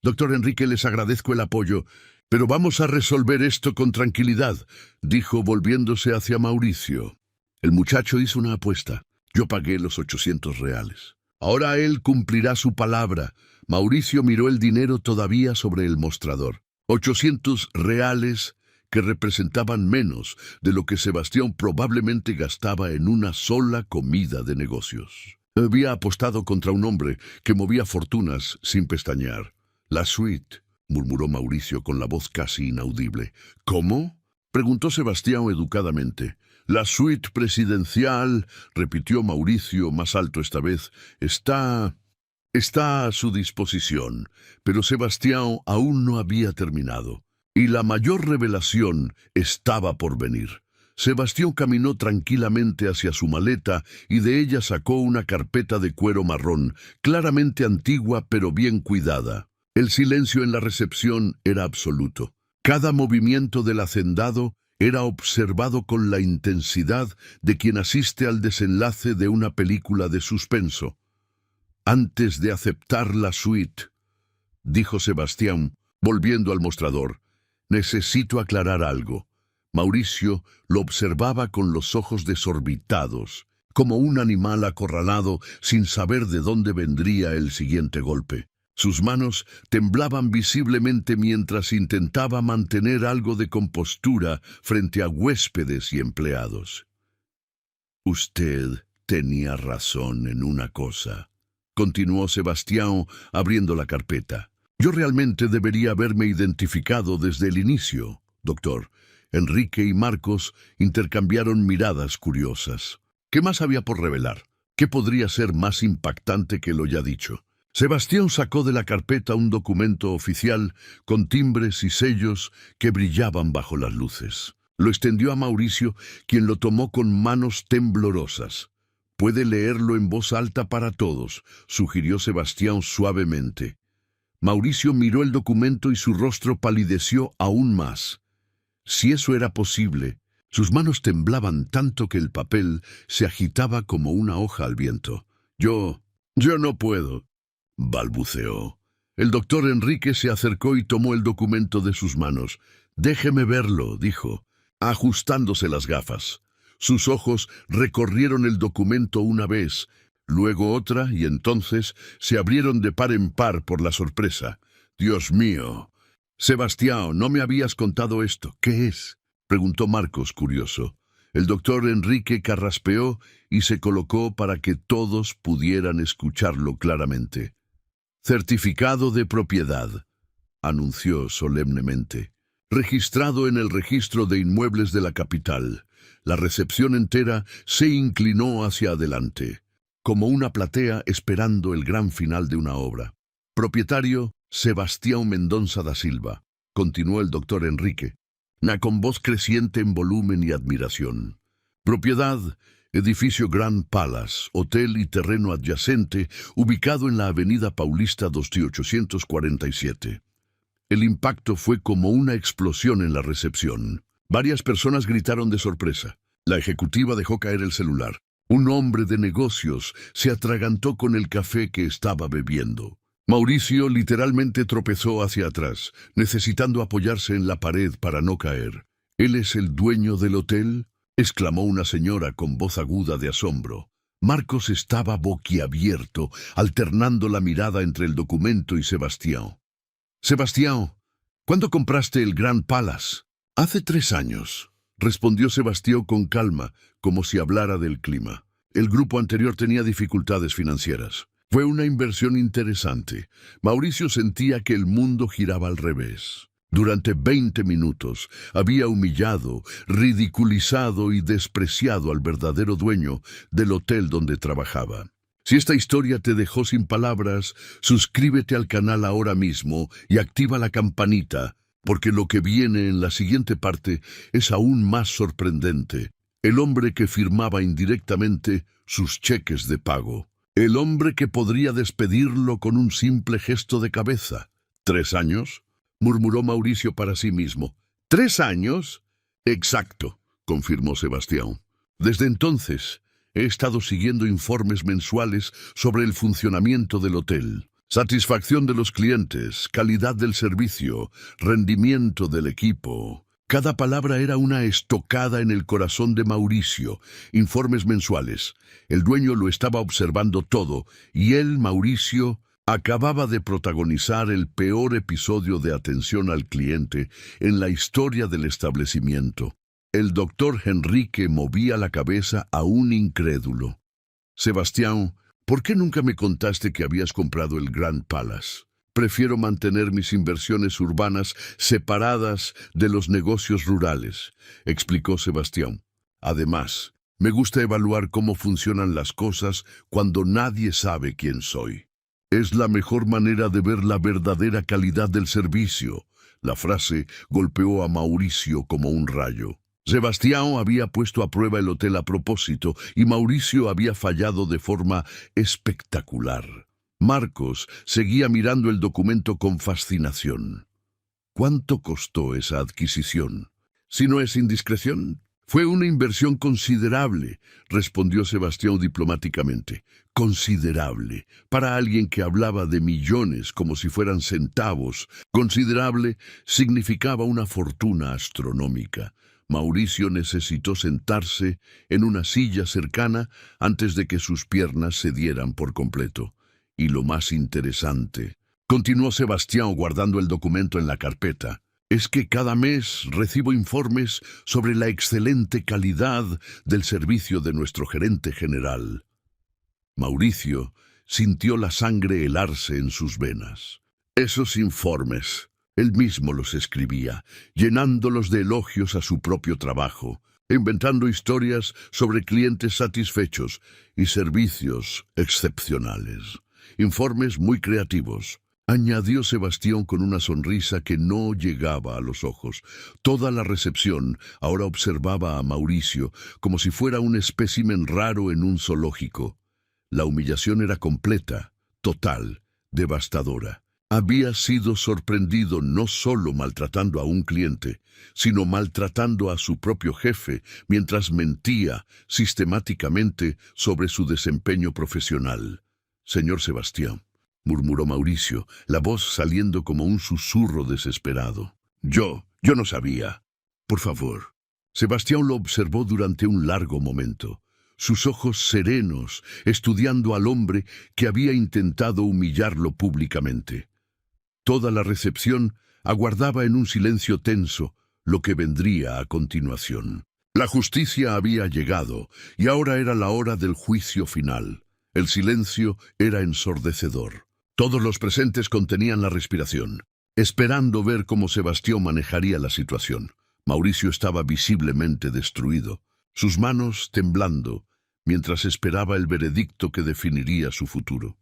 A: doctor Enrique, les agradezco el apoyo, pero vamos a resolver esto con tranquilidad, dijo volviéndose hacia Mauricio. El muchacho hizo una apuesta. Yo pagué los 800 reales. Ahora él cumplirá su palabra. Mauricio miró el dinero todavía sobre el mostrador. 800 reales que representaban menos de lo que Sebastián probablemente gastaba en una sola comida de negocios. Había apostado contra un hombre que movía fortunas sin pestañear. La suite, murmuró Mauricio con la voz casi inaudible. ¿Cómo? Preguntó Sebastián educadamente. La suite presidencial, repitió Mauricio más alto esta vez, está a su disposición. Pero Sebastián aún no había terminado. Y la mayor revelación estaba por venir. Sebastián caminó tranquilamente hacia su maleta y de ella sacó una carpeta de cuero marrón, claramente antigua pero bien cuidada. El silencio en la recepción era absoluto. Cada movimiento del hacendado era observado con la intensidad de quien asiste al desenlace de una película de suspenso. Antes de aceptar la suite, dijo Sebastián, volviendo al mostrador, necesito aclarar algo. Mauricio lo observaba con los ojos desorbitados, como un animal acorralado sin saber de dónde vendría el siguiente golpe. Sus manos temblaban visiblemente mientras intentaba mantener algo de compostura frente a huéspedes y empleados. Usted tenía razón en una cosa, continuó Sebastián abriendo la carpeta. Yo realmente debería haberme identificado desde el inicio, doctor. Enrique y Marcos intercambiaron miradas curiosas. ¿Qué más había por revelar? ¿Qué podría ser más impactante que lo ya dicho? Sebastián sacó de la carpeta un documento oficial con timbres y sellos que brillaban bajo las luces. Lo extendió a Mauricio, quien lo tomó con manos temblorosas. «Puede leerlo en voz alta para todos», sugirió Sebastián suavemente. Mauricio miró el documento y su rostro palideció aún más. Si eso era posible, sus manos temblaban tanto que el papel se agitaba como una hoja al viento. Yo no puedo», balbuceó. El doctor Enrique se acercó y tomó el documento de sus manos. «Déjeme verlo», dijo, ajustándose las gafas. Sus ojos recorrieron el documento una vez, luego otra, y entonces se abrieron de par en par por la sorpresa. «Dios mío! Sebastián, no me habías contado esto. ¿Qué es?», preguntó Marcos, curioso. El doctor Enrique carraspeó y se colocó para que todos pudieran escucharlo claramente. «Certificado de propiedad», anunció solemnemente. «Registrado en el registro de inmuebles de la capital». La recepción entera se inclinó hacia adelante, como una platea esperando el gran final de una obra. «Propietario Sebastián Mendonça da Silva», continuó el doctor Enrique, con voz creciente en volumen y admiración. «Propiedad edificio Grand Palace, hotel y terreno adyacente, ubicado en la avenida Paulista 2847. El impacto fue como una explosión en la recepción. Varias personas gritaron de sorpresa. La ejecutiva dejó caer el celular. Un hombre de negocios se atragantó con el café que estaba bebiendo. Mauricio literalmente tropezó hacia atrás, necesitando apoyarse en la pared para no caer. ¿Él es el dueño del hotel?, exclamó una señora con voz aguda de asombro. Marcos estaba boquiabierto, alternando la mirada entre el documento y Sebastián. «Sebastián, ¿cuándo compraste el Grand Palace?» «Hace 3 años», respondió Sebastián con calma, como si hablara del clima. El grupo anterior tenía dificultades financieras. Fue una inversión interesante. Mauricio sentía que el mundo giraba al revés. Durante 20 minutos había humillado, ridiculizado y despreciado al verdadero dueño del hotel donde trabajaba. Si esta historia te dejó sin palabras, suscríbete al canal ahora mismo y activa la campanita, porque lo que viene en la siguiente parte es aún más sorprendente. El hombre que firmaba indirectamente sus cheques de pago. El hombre que podría despedirlo con un simple gesto de cabeza. ¿3 años?, murmuró Mauricio para sí mismo. ¿3 años? Exacto, confirmó Sebastián. Desde entonces, he estado siguiendo informes mensuales sobre el funcionamiento del hotel. Satisfacción de los clientes, calidad del servicio, rendimiento del equipo. Cada palabra era una estocada en el corazón de Mauricio. Informes mensuales. El dueño lo estaba observando todo, y él, Mauricio, acababa de protagonizar el peor episodio de atención al cliente en la historia del establecimiento. El doctor Henrique movía la cabeza aún incrédulo. «Sebastián, ¿por qué nunca me contaste que habías comprado el Grand Palace? Prefiero mantener mis inversiones urbanas separadas de los negocios rurales», explicó Sebastián. «Además, me gusta evaluar cómo funcionan las cosas cuando nadie sabe quién soy. Es la mejor manera de ver la verdadera calidad del servicio». La frase golpeó a Mauricio como un rayo. Sebastián había puesto a prueba el hotel a propósito y Mauricio había fallado de forma espectacular. Marcos seguía mirando el documento con fascinación. «¿Cuánto costó esa adquisición? Si no es indiscreción». «Fue una inversión considerable», respondió Sebastián diplomáticamente. «Considerable. Para alguien que hablaba de millones como si fueran centavos, considerable significaba una fortuna astronómica». Mauricio necesitó sentarse en una silla cercana antes de que sus piernas cedieran por completo. «Y lo más interesante», continuó Sebastián guardando el documento en la carpeta, «es que cada mes recibo informes sobre la excelente calidad del servicio de nuestro gerente general». Mauricio sintió la sangre helarse en sus venas. Esos informes, él mismo los escribía, llenándolos de elogios a su propio trabajo, inventando historias sobre clientes satisfechos y servicios excepcionales. Informes muy creativos, añadió Sebastián con una sonrisa que no llegaba a los ojos. Toda la recepción ahora observaba a Mauricio como si fuera un espécimen raro en un zoológico. La humillación era completa, total, devastadora. Había sido sorprendido no solo maltratando a un cliente, sino maltratando a su propio jefe mientras mentía sistemáticamente sobre su desempeño profesional. «Señor Sebastián», murmuró Mauricio, la voz saliendo como un susurro desesperado. Yo no sabía. Por favor». Sebastián lo observó durante un largo momento, sus ojos serenos, estudiando al hombre que había intentado humillarlo públicamente. Toda la recepción aguardaba en un silencio tenso lo que vendría a continuación. La justicia había llegado y ahora era la hora del juicio final. El silencio era ensordecedor. Todos los presentes contenían la respiración, esperando ver cómo Sebastián manejaría la situación. Mauricio estaba visiblemente destruido, sus manos temblando, mientras esperaba el veredicto que definiría su futuro.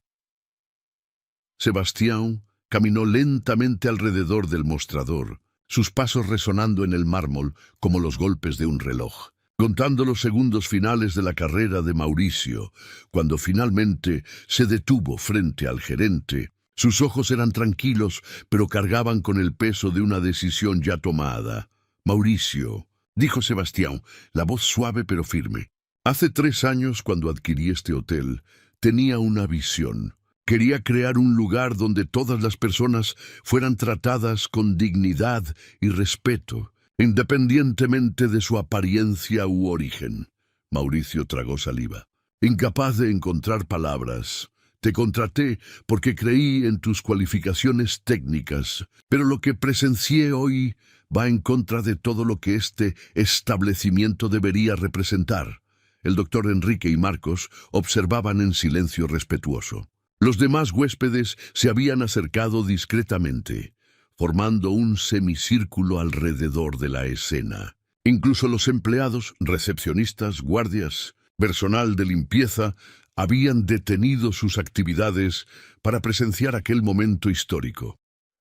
A: Sebastián caminó lentamente alrededor del mostrador, sus pasos resonando en el mármol como los golpes de un reloj. contando los segundos finales de la carrera de Mauricio. Cuando finalmente se detuvo frente al gerente, sus ojos eran tranquilos, pero cargaban con el peso de una decisión ya tomada. «Mauricio», dijo Sebastián, la voz suave pero firme. «Hace 3 años, cuando adquirí este hotel, tenía una visión. Quería crear un lugar donde todas las personas fueran tratadas con dignidad y respeto, independientemente de su apariencia u origen». Mauricio tragó saliva. Incapaz de encontrar palabras, te contraté porque creí en tus cualificaciones técnicas, pero lo que presencié hoy va en contra de todo lo que este establecimiento debería representar. El doctor Enrique y Marcos observaban en silencio respetuoso. Los demás huéspedes se habían acercado discretamente, formando un semicírculo alrededor de la escena. Incluso los empleados, recepcionistas, guardias, personal de limpieza, habían detenido sus actividades para presenciar aquel momento histórico.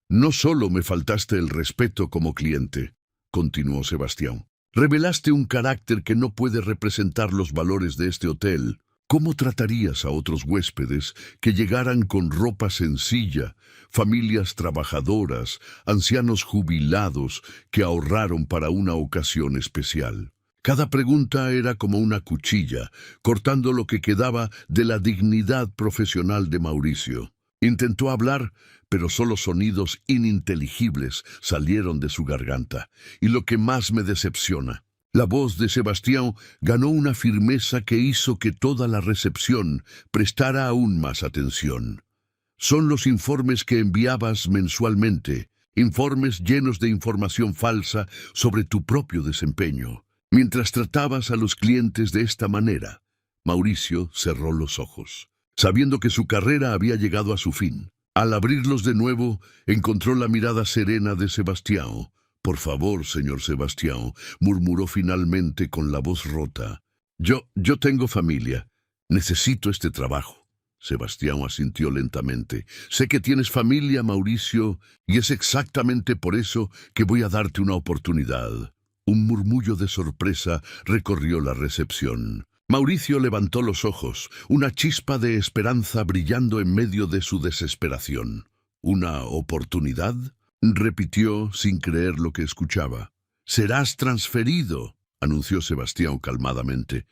A: «No solo me faltaste el respeto como cliente», continuó Sebastián. «Revelaste un carácter que no puede representar los valores de este hotel. ¿Cómo tratarías a otros huéspedes que llegaran con ropa sencilla, familias trabajadoras, ancianos jubilados que ahorraron para una ocasión especial?» Cada pregunta era como una cuchilla, cortando lo que quedaba de la dignidad profesional de Mauricio. Intentó hablar, pero solo sonidos ininteligibles salieron de su garganta. Y lo que más me decepciona, la voz de Sebastián ganó una firmeza que hizo que toda la recepción prestara aún más atención. «Son los informes que enviabas mensualmente, informes llenos de información falsa sobre tu propio desempeño. Mientras tratabas a los clientes de esta manera». Mauricio cerró los ojos, sabiendo que su carrera había llegado a su fin. Al abrirlos de nuevo, encontró la mirada serena de Sebastián. «Por favor, señor Sebastián», murmuró finalmente con la voz rota. Yo tengo familia. Necesito este trabajo». Sebastián asintió lentamente. «Sé que tienes familia, Mauricio, y es exactamente por eso que voy a darte una oportunidad». Un murmullo de sorpresa recorrió la recepción. Mauricio levantó los ojos, una chispa de esperanza brillando en medio de su desesperación. «¿Una oportunidad?», repitió sin creer lo que escuchaba. «Serás transferido», anunció Sebastián calmadamente,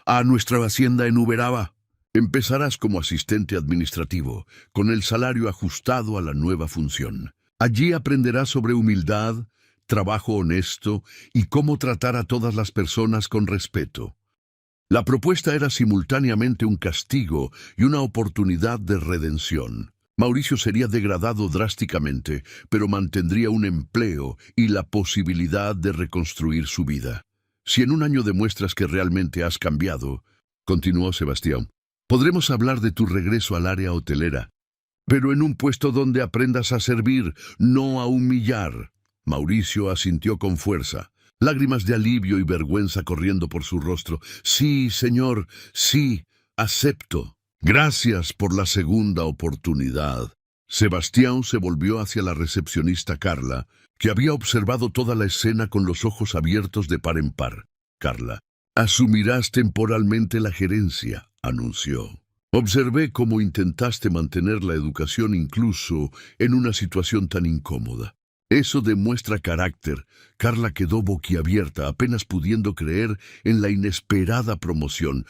A: «a nuestra hacienda en Uberaba. Empezarás como asistente administrativo, con el salario ajustado a la nueva función. Allí aprenderás sobre humildad, trabajo honesto y cómo tratar a todas las personas con respeto». La propuesta era simultáneamente un castigo y una oportunidad de redención. Mauricio sería degradado drásticamente, pero mantendría un empleo y la posibilidad de reconstruir su vida. «Si en un año demuestras que realmente has cambiado», continuó Sebastián, «podremos hablar de tu regreso al área hotelera, pero en un puesto donde aprendas a servir, no a humillar». Mauricio asintió con fuerza, lágrimas de alivio y vergüenza corriendo por su rostro. «Sí, señor, sí, acepto. Gracias por la segunda oportunidad». Sebastián se volvió hacia la recepcionista Carla, que había observado toda la escena con los ojos abiertos de par en par. «Carla, asumirás temporalmente la gerencia», anunció. «Observé cómo intentaste mantener la educación incluso en una situación tan incómoda. Eso demuestra carácter». Carla quedó boquiabierta, apenas pudiendo creer en la inesperada promoción.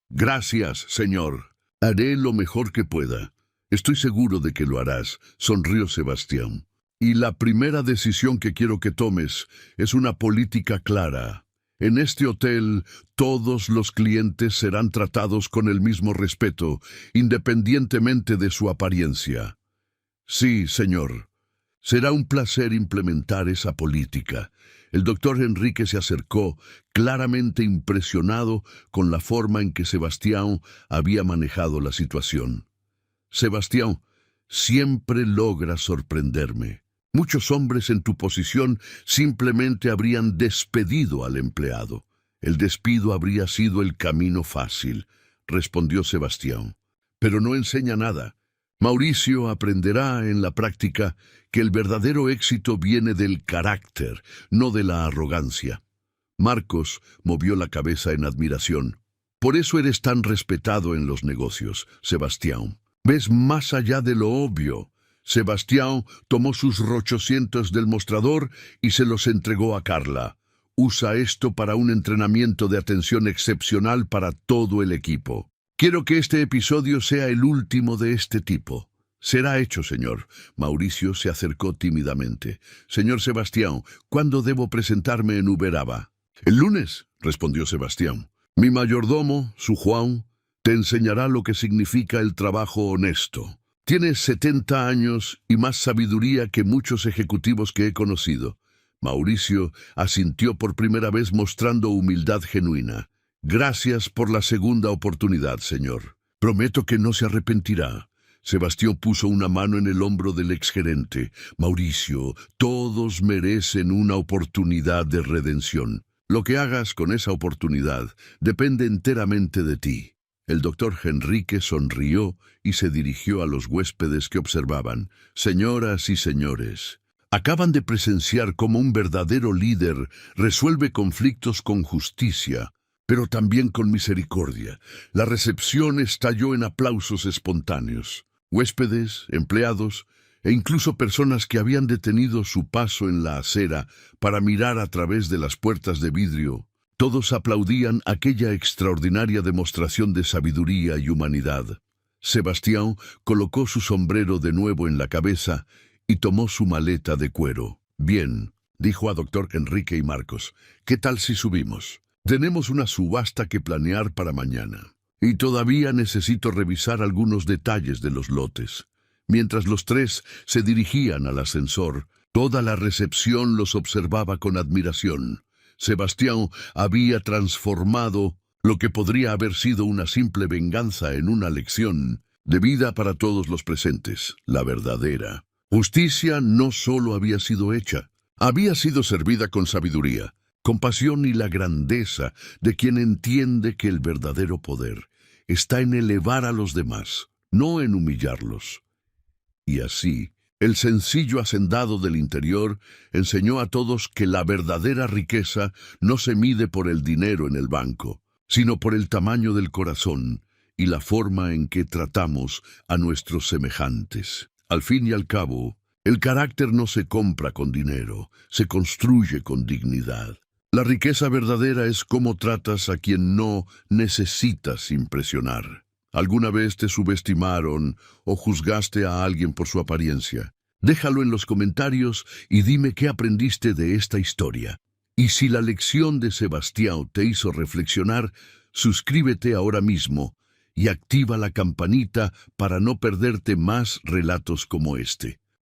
A: «Gracias, señor. Haré lo mejor que pueda». «Estoy seguro de que lo harás», sonrió Sebastián. «Y la primera decisión que quiero que tomes es una política clara. En este hotel, todos los clientes serán tratados con el mismo respeto, independientemente de su apariencia». «Sí, señor. Será un placer implementar esa política». El doctor Enrique se acercó, claramente impresionado con la forma en que Sebastián había manejado la situación. «Sebastián, siempre logras sorprenderme. Muchos hombres en tu posición simplemente habrían despedido al empleado. El despido habría sido el camino fácil», respondió Sebastián. «Pero no enseña nada. Mauricio aprenderá en la práctica que el verdadero éxito viene del carácter, no de la arrogancia». Marcos movió la cabeza en admiración. Por eso eres tan respetado en los negocios, Sebastián. Ves más allá de lo obvio. Sebastián tomó sus 800 del mostrador y se los entregó a Carla. Usa esto para un entrenamiento de atención excepcional para todo el equipo. Quiero que este episodio sea el último de este tipo. Será hecho, señor. Mauricio se acercó tímidamente. Señor Sebastián, ¿cuándo debo presentarme en Uberaba? El lunes, respondió Sebastián. Mi mayordomo, su Juan, te enseñará lo que significa el trabajo honesto. Tienes 70 años y más sabiduría que muchos ejecutivos que he conocido. Mauricio asintió por primera vez mostrando humildad genuina. Gracias por la segunda oportunidad, señor. Prometo que no se arrepentirá. Sebastián puso una mano en el hombro del exgerente. Mauricio, todos merecen una oportunidad de redención. Lo que hagas con esa oportunidad depende enteramente de ti. El doctor Henrique sonrió y se dirigió a los huéspedes que observaban. Señoras y señores, acaban de presenciar cómo un verdadero líder resuelve conflictos con justicia, pero también con misericordia. La recepción estalló en aplausos espontáneos. Huéspedes, empleados e incluso personas que habían detenido su paso en la acera para mirar a través de las puertas de vidrio, todos aplaudían aquella extraordinaria demostración de sabiduría y humanidad. Sebastián colocó su sombrero de nuevo en la cabeza y tomó su maleta de cuero. Bien, dijo a doctor Enrique y Marcos, ¿qué tal si subimos? Tenemos una subasta que planear para mañana. Y todavía necesito revisar algunos detalles de los lotes. Mientras los tres se dirigían al ascensor, toda la recepción los observaba con admiración. Sebastián había transformado lo que podría haber sido una simple venganza en una lección de vida para todos los presentes, la verdadera. Justicia no solo había sido hecha, había sido servida con sabiduría, compasión y la grandeza de quien entiende que el verdadero poder está en elevar a los demás, no en humillarlos. Y así, el sencillo hacendado del interior enseñó a todos que la verdadera riqueza no se mide por el dinero en el banco, sino por el tamaño del corazón y la forma en que tratamos a nuestros semejantes. Al fin y al cabo, el carácter no se compra con dinero, se construye con dignidad. La riqueza verdadera es cómo tratas a quien no necesitas impresionar. ¿Alguna vez te subestimaron o juzgaste a alguien por su apariencia? Déjalo en los comentarios y dime qué aprendiste de esta historia. Y si la lección de Sebastián te hizo reflexionar, suscríbete ahora mismo y activa la campanita para no perderte más relatos como este.